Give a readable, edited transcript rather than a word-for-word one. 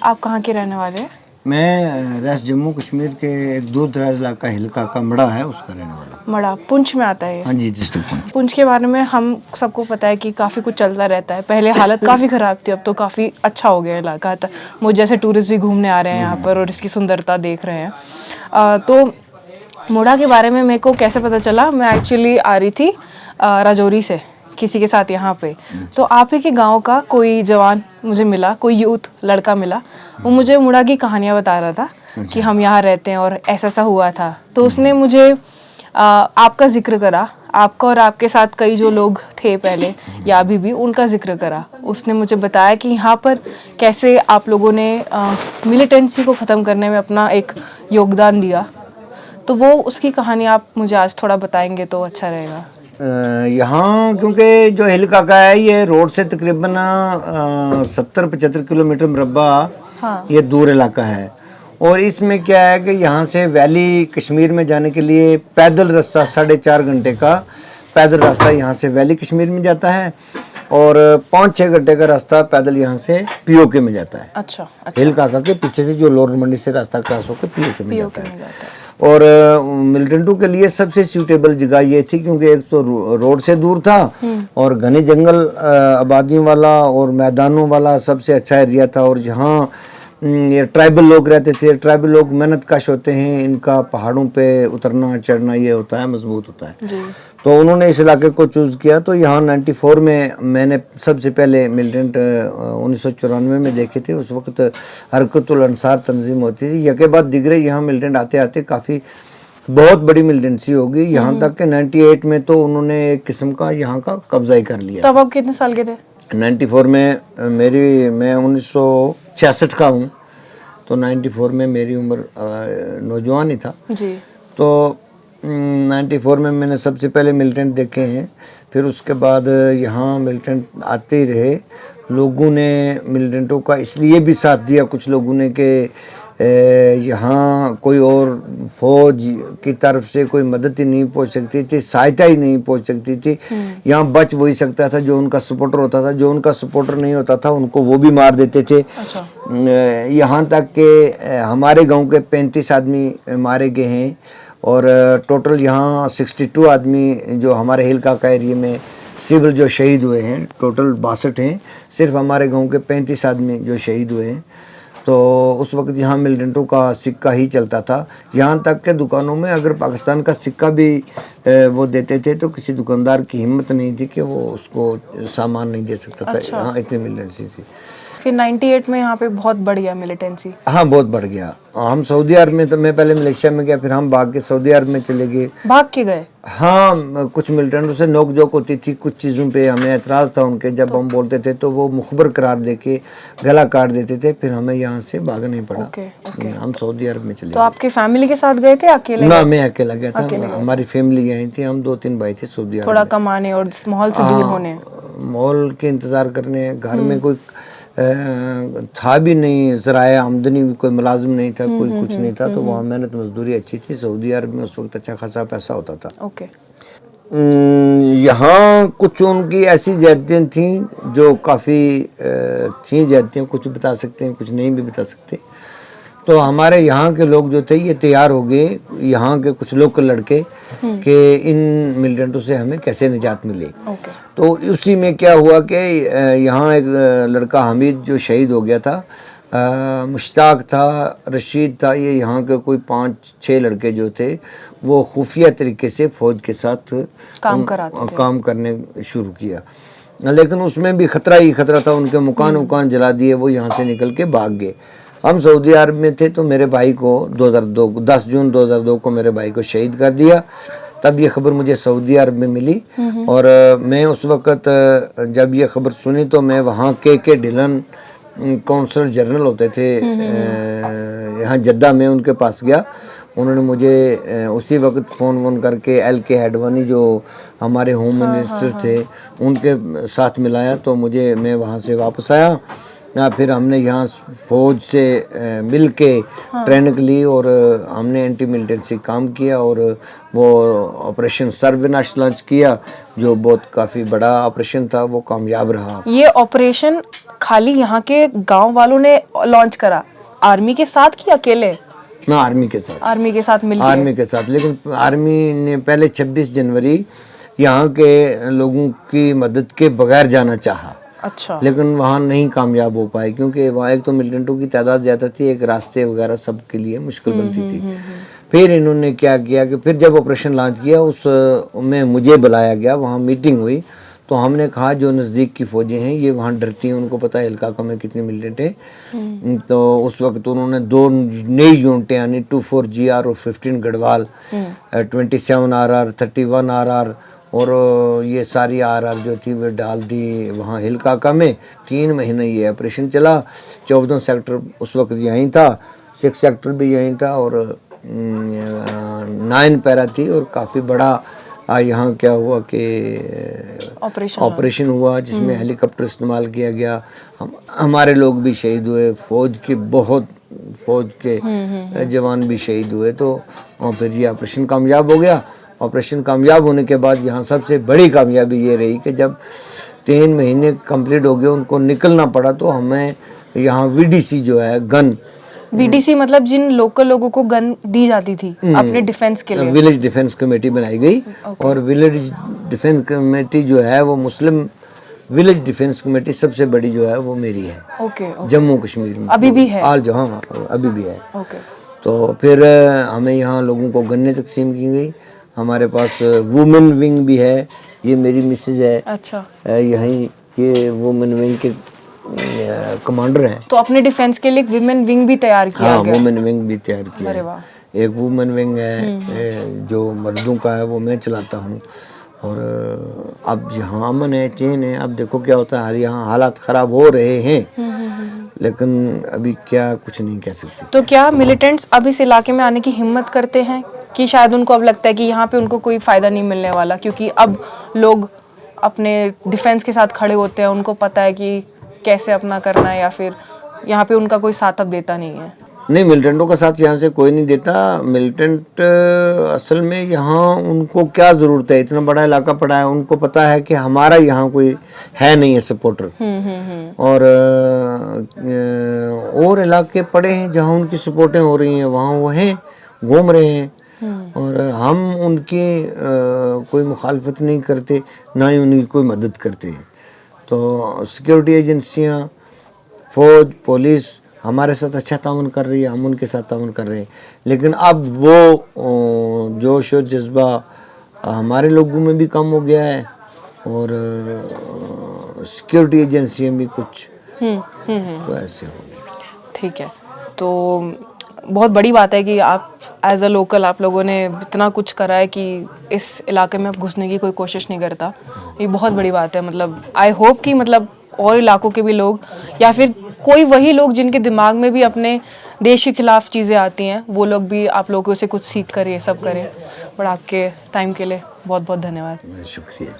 आप कहाँ के रहने वाले हैं? मैं रेस्ट जम्मू कश्मीर के एक दूर दराज इलाका हिलका का मड़ा है उसका रहने वाला हूँ। मड़ा पुंछ में आता है ये? हाँ जी, डिस्ट्रिक्ट पुंछ। पुंछ के बारे में हम सबको पता है कि काफ़ी कुछ चलता रहता है। पहले हालत काफ़ी ख़राब थी, अब तो काफ़ी अच्छा हो गया इलाका। मुझे जैसे टूरिस्ट भी घूमने आ रहे हैं यहाँ पर और इसकी सुंदरता देख रहे हैं। तो मुड़ा के बारे में मेरे को कैसे पता चला, मैं एक्चुअली आ रही थी राजौरी से किसी के साथ यहाँ पे, तो आप ही के गांव का कोई जवान मुझे मिला, कोई यूथ लड़का मिला, वो मुझे मुड़ा की कहानियाँ बता रहा था कि हम यहाँ रहते हैं और ऐसा ऐसा हुआ था। तो उसने मुझे आपका जिक्र करा, आपका और आपके साथ कई जो लोग थे पहले या अभी भी, उनका जिक्र करा। उसने मुझे बताया कि यहाँ पर कैसे आप लोगों ने मिलिटेंसी को ख़त्म करने में अपना एक योगदान दिया। तो वो उसकी कहानी आप मुझे आज थोड़ा बताएंगे तो अच्छा रहेगा। यहाँ क्योंकि जो हिलका का है ये रोड से तकरीबन 70-75 किलोमीटर मुरब्बा हाँ। ये दूर इलाका है। और इसमें क्या है कि यहाँ से वैली कश्मीर में जाने के लिए पैदल रास्ता 4.5 घंटे का पैदल रास्ता यहाँ से वैली कश्मीर में जाता है और 5-6 घंटे का रास्ता पैदल यहाँ से पीओके में जाता है। अच्छा, अच्छा। हिलका के पीछे से जो लोअर मंडी से रास्ता क्रॉस होकर पीओके में जाता है। और मिलिटेंटू के लिए सबसे सूटेबल जगह ये थी क्योंकि एक तो रोड से दूर था और घने जंगल आबादियों वाला और मैदानों वाला सबसे अच्छा एरिया था। और जहाँ ये ट्राइबल लोग रहते थे, ट्राइबल लोग मेहनत कश होते हैं, इनका पहाड़ों पे उतरना चढ़ना ये होता है, मजबूत होता है जी। तो उन्होंने इस इलाके को चूज़ किया। तो यहाँ 94 में मैंने सबसे पहले मिलिटेंट 1994 में देखे थे। उस वक्त हरकतुल अंसार तंजीम होती थी, यके बाद दिगरे यहाँ मिलिटेंट आते आते काफ़ी बहुत बड़ी मिलिटेंसी होगी। यहाँ तक कि 98 में तो उन्होंने एक किस्म का यहाँ का कब्जा ही कर लिया। तब आप कितने साल के थे? 94 में मैं 1966 का हूँ, तो 94 में मेरी उम्र नौजवान ही था जी। तो 94 में मैंने सबसे पहले मिलिटेंट देखे हैं। फिर उसके बाद यहाँ मिलिटेंट आते ही रहे। लोगों ने मिलिटेंटों का इसलिए भी साथ दिया कुछ लोगों ने कि यहाँ कोई और फौज की तरफ से कोई मदद ही नहीं पहुँच सकती थी, सहायता ही नहीं पहुँच सकती थी। यहाँ बच वही सकता था जो उनका सपोर्टर होता था, जो उनका सपोर्टर नहीं होता था उनको वो भी मार देते थे। अच्छा। यहाँ तक कि हमारे गांव के 35 आदमी मारे गए हैं और टोटल यहाँ 62 आदमी जो हमारे हिलका का एरिया में सिविल जो शहीद हुए हैं, टोटल 62 हैं। सिर्फ हमारे गाँव के 35 आदमी जो शहीद हुए हैं। तो उस वक्त यहाँ मिलिटेंटों का सिक्का ही चलता था। यहाँ तक के दुकानों में अगर पाकिस्तान का सिक्का भी वो देते थे तो किसी दुकानदार की हिम्मत नहीं थी कि वो उसको सामान नहीं दे सकता था। अच्छा। यहाँ इतनी मिलिटेंसी थी। फिर 98 में यहाँ पे बहुत बढ़ गया मिलिटेंसी। हाँ, बहुत बढ़ गया। हम सऊदी अरब में, तो मैं पहले मलेशिया में गया, फिर हम भाग के सऊदी अरब में चले गए। भाग के गए? हाँ, कुछ मिलिटेंटों से नोक जोक होती थी, कुछ चीज़ों पे हमें एतराज़ था उनके। जब हम बोलते थे तो वो मुखबर करार देके गला काट देते थे, फिर हमें यहाँ से भागना ही पड़ा। हम सऊदी अरब में चले गए। तो आपके फैमिली के साथ गए थे अकेले? ना, मैं अकेला गया था। हमारी फैमिली गई थी, हम 2-3 भाई थे सऊदी अरब। थोड़ा कमाने और माहौल से दूर होने, माहौल के इंतज़ार करने। घर में कोई था भी नहीं, ज़राए आमदनी भी कोई मुलाजिम नहीं था, कोई कुछ नहीं था। तो वहाँ मेहनत मजदूरी अच्छी थी। सऊदी अरब में उस वक्त अच्छा खासा पैसा होता था। ओके। यहाँ कुछ उनकी ऐसी ज़्यादतियाँ थीं जो काफ़ी थी ज़्यादतियाँ, कुछ बता सकते हैं, कुछ नहीं भी बता सकते। तो हमारे यहाँ के लोग जो थे ये तैयार हो गए, यहाँ के कुछ लोकल लड़के, कि इन मिलिटेंटों से हमें कैसे निजात मिले। तो उसी में क्या हुआ कि यहाँ एक लड़का हामिद जो शहीद हो गया था, मुश्ताक था, रशीद था, ये यहाँ के कोई 5-6 लड़के जो थे वो खुफिया तरीके से फ़ौज के साथ काम करने शुरू किया। लेकिन उसमें भी ख़तरा ही ख़तरा था। उनके मकान जला दिए, वो यहाँ से निकल के भाग गए। हम सऊदी अरब में थे तो मेरे भाई को 10 जून 2002 को मेरे भाई को शहीद कर दिया। तब ये खबर मुझे सऊदी अरब में मिली और मैं उस वक़्त जब ये खबर सुनी तो मैं वहाँ के ढिलन कौंसलर जनरल होते थे यहाँ जद्दा में, उनके पास गया। उन्होंने मुझे उसी वक्त फ़ोन करके LK हैडवानी जो हमारे होम मिनिस्टर थे उनके साथ मिलाया। तो मैं वहाँ से वापस आया या फिर हमने यहाँ फौज से मिल के ट्रेनिंग ली और हमने एंटी मिलिटेंसी काम किया और वो ऑपरेशन सर्वनाश लॉन्च किया, जो बहुत काफ़ी बड़ा ऑपरेशन था, वो कामयाब रहा। ये ऑपरेशन खाली यहाँ के गांव वालों ने लॉन्च करा, आर्मी के साथ कि अकेले? ना, आर्मी के साथ, आर्मी के साथ मिलकर। आर्मी के साथ, लेकिन आर्मी ने पहले 26 जनवरी यहाँ के लोगों की मदद के बगैर जाना चाहा। अच्छा। लेकिन वहाँ नहीं कामयाब हो पाए, क्योंकि वहाँ एक तो मिलिटेंटों की तादाद ज़्यादा थी, एक रास्ते वगैरह सब के लिए मुश्किल बनती थी। फिर इन्होंने क्या किया कि फिर जब ऑपरेशन लॉन्च किया उस में मुझे बुलाया गया, वहाँ मीटिंग हुई, तो हमने कहा जो नज़दीक की फौजें हैं ये वहाँ डरती हैं, उनको पता है इलाका में कितने मिलिटेंट है। तो उस वक्त उन्होंने 2 नई यूनिटें यानी 24 GR और 15 गढ़वाल, 27 RR, 31 RR और ये सारी RR जो थी वो डाल दी वहाँ हिलकाका में। 3 महीने ये ऑपरेशन चला। 14 सेक्टर उस वक्त यहीं था, 6 सेक्टर भी यहीं था और 9 पैरा थी। और काफ़ी बड़ा यहाँ क्या हुआ कि ऑपरेशन हुआ जिसमें हेलीकॉप्टर इस्तेमाल किया गया। हमारे लोग भी शहीद हुए, फौज के जवान भी शहीद हुए। तो फिर ये ऑपरेशन कामयाब हो गया। ऑपरेशन कामयाब होने के बाद यहाँ सबसे बड़ी कामयाबी ये रही कि जब 3 महीने कंप्लीट हो गए उनको निकलना पड़ा, तो हमें यहाँ VDC जो है गन, VDC मतलब जिन लोकल लोगों को गन दी जाती थी अपने डिफेंस के लिए, विलेज डिफेंस कमेटी बनाई गई। और विलेज डिफेंस कमेटी जो है वो मुस्लिम विलेज डिफेंस कमेटी सबसे बड़ी जो है वो मेरी है। ओके। जम्मू कश्मीर में अभी भी है? हाल जो, हाँ अभी भी है। ओके। तो फिर हमें यहाँ लोगों को गन्ने तकसीम की गई। हमारे पास वुमेन विंग भी है, ये मेरी मिसेज है। अच्छा। यहीं ये वुमेन विंग के कमांडर हैं। तो अपने डिफेंस के लिए विमेन विंग भी तैयार किया हाँ, गया? वुमेन विंग भी तैयार किया अरे है। वाह। एक वुमेन विंग है जो मर्दों का है, वो मैं चलाता हूँ। और अब यहाँ अमन है, चैन है। अब देखो क्या होता है, यहाँ हालात ख़राब हो रहे हैं लेकिन अभी क्या कुछ नहीं कह सकते। तो क्या मिलिटेंट्स अब इस इलाके में आने की हिम्मत करते हैं कि शायद उनको अब लगता है कि यहाँ पे उनको कोई फ़ायदा नहीं मिलने वाला, क्योंकि अब लोग अपने डिफेंस के साथ खड़े होते हैं, उनको पता है कि कैसे अपना करना है, या फिर यहाँ पे उनका कोई साथ अब देता नहीं है? नहीं, मिलिटेंटों का साथ यहाँ से कोई नहीं देता। मिलिटेंट असल में यहाँ उनको क्या ज़रूरत है, इतना बड़ा इलाका पड़ा है, उनको पता है कि हमारा यहाँ कोई है नहीं है सपोर्टर। और इलाके पड़े हैं जहाँ उनकी सपोर्टें हो रही हैं, वहाँ वो हैं, घूम रहे हैं। और हम उनकी कोई मुखालफत नहीं करते, ना ही उनकी कोई मदद करते हैं। तो सिक्योरिटी एजेंसियाँ, फौज, पुलिस हमारे साथ अच्छा ताउन कर रही है, हम उनके साथ ताउन कर रहे हैं। लेकिन अब वो जोश और जज्बा हमारे लोगों में भी कम हो गया है और सिक्योरिटी एजेंसियाँ भी कुछ तो ऐसे हो गया। ठीक है। तो बहुत बड़ी बात है कि आप एज अ लोकल आप लोगों ने इतना कुछ करा है कि इस इलाके में अब घुसने की कोई कोशिश नहीं करता। ये बहुत बड़ी बात है। मतलब आई होप कि मतलब और इलाकों के भी लोग, या फिर कोई वही लोग जिनके दिमाग में भी अपने देश के खिलाफ चीज़ें आती हैं, वो लोग भी आप लोगों से कुछ सीख कर ये सब करें। बट आपके टाइम के लिए बहुत बहुत धन्यवाद। शुक्रिया।